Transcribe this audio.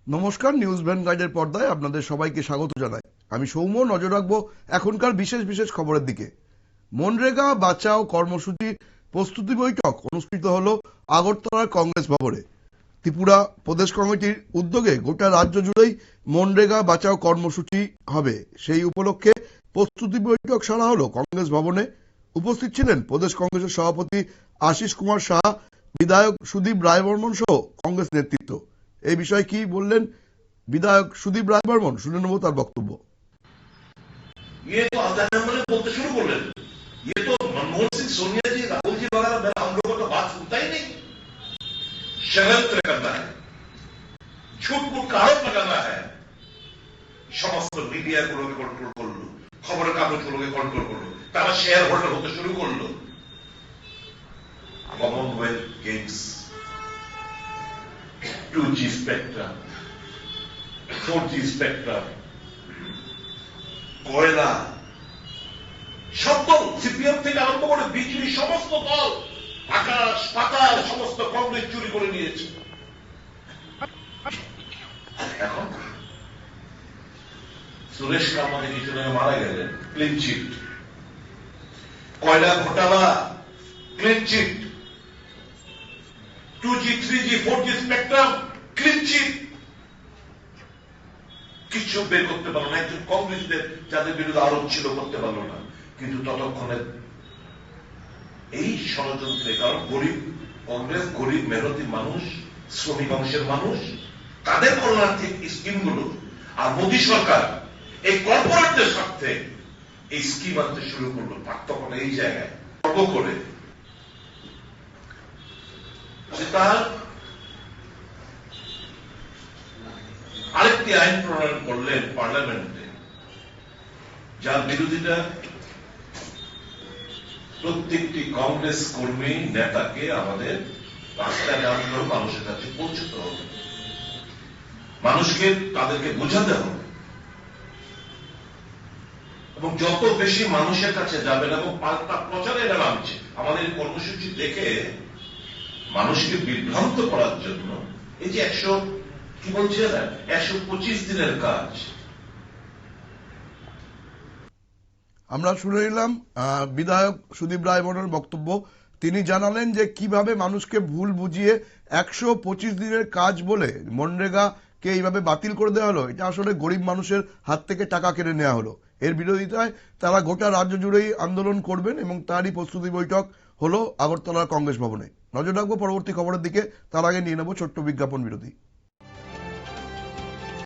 নমস্কার, নিউজ ভ্যানগার্ডের পর্দায় আপনাদের সবাইকে স্বাগত জানাই। আমি সৌম্য। নজর রাখবো এখনকার বিশেষ বিশেষ খবরের দিকে। মনরেগা বাঁচাও কর্মসূচি প্রস্তুতি বৈঠক অনুষ্ঠিত হলো আগরতলার কংগ্রেস ভবনে। ত্রিপুরা প্রদেশ কমিটির উদ্যোগে গোটা রাজ্য জুড়েই মনরেগা বাঁচাও কর্মসূচি হবে, সেই উপলক্ষে প্রস্তুতি বৈঠক সারা হলো কংগ্রেস ভবনে। উপস্থিত ছিলেন প্রদেশ কংগ্রেসের সভাপতি আশিস কুমার সাহা, বিধায়ক সুদীপ রায়বর্মন সহ কংগ্রেস নেতৃত্ব। এই বিষয়ে কি বললেন বিধায়ক সুদীপ রায়বর্মন, শুনে নেব তার বক্তব্য। ये तो अल्जाइमर बोलते शुरू कर रहे, ये तो मनमोहन सिंह, सोनिया जी, राहुल जी वगैरह मेरा हम लोगों का बात सुनता ही नहीं। षड्यंत्र करना है, झूठ मूठ का आरोप लगाना है, समस्त मीडिया गुलोके कंट्रोल करलो, खबर कागज गुलोके कंट्रोल करलो, तारा शेयर होल्डर होते शुरू करलो। Commonwealth games, 2G spectrum, 4G spectrum, কয়লা, সব দল সিপিএম থেকে আরম্ভ করে বিজেপি সমস্ত দল আকাশ পাতাল সমস্ত কংগ্রেস চুরি করে নিয়েছে। এখন সুরেশ কামাতে কিছুদিন আগে মারা গেলেন, ক্লিন চিট। কয়লা ঘোটালা, clean chit. 2G, 3G, 4G spectrum, clean chit. কিছু বের করতে পারলো না, একজন কংগ্রেসদের যাদের বিরুদ্ধে আরোপ ছিল করতে পারলো না। কিন্তু ততক্ষণে এই ষড়যন্ত্রের কারণ গরিব কংগ্রেস, গরিব মেহনতি মানুষ, শ্রমিক অংশের মানুষ, তাদের কল্যাণার্থে স্কিমগুলো, আর মোদী সরকার এই কর্পোরেটদের স্বার্থে এই স্কিম আনতে শুরু করলো। তখন এই জায়গায় তর্ক করে তার আরেকটি আইন প্রণয়ন করলেন পার্লামেন্টে, যার বিরোধিতা প্রত্যেকটি কংগ্রেস কর্মী নেতাকে আমাদের রাস্তায় নামতে হবে, মানুষের কাছে পৌঁছতে হবে, মানুষকে তাদেরকে বোঝাতে হবে, এবং যত বেশি মানুষের কাছে যাবেন এবং পাল্টা প্রচারে এরা নামছে আমাদের কর্মসূচি দেখে মানুষকে বিভ্রান্ত করার জন্য। এই যে 125 দিনের কাজ আমরা শুনে নিলাম বিধায়ক সুদীপ রায়বর্মনের বক্তব্য। তিনি জানালেন যে কিভাবে মানুষকে ভুল বুঝিয়ে 125 দিনের কাজ বলে মনরেগাকে এইভাবে বাতিল করে দেওয়া হলো। এটা আসলে গরিব মানুষের হাত থেকে টাকা কেড়ে নেওয়া হলো। এর বিরোধিতায় তারা গোটা রাজ্য জুড়েই আন্দোলন করবেন এবং তারই প্রস্তুতি বৈঠক হলো আগরতলার কংগ্রেস ভবনে। নজর রাখবো পরবর্তী খবরের দিকে। তার আগে নিয়ে নেব ছোট্ট বিজ্ঞাপন বিরতি।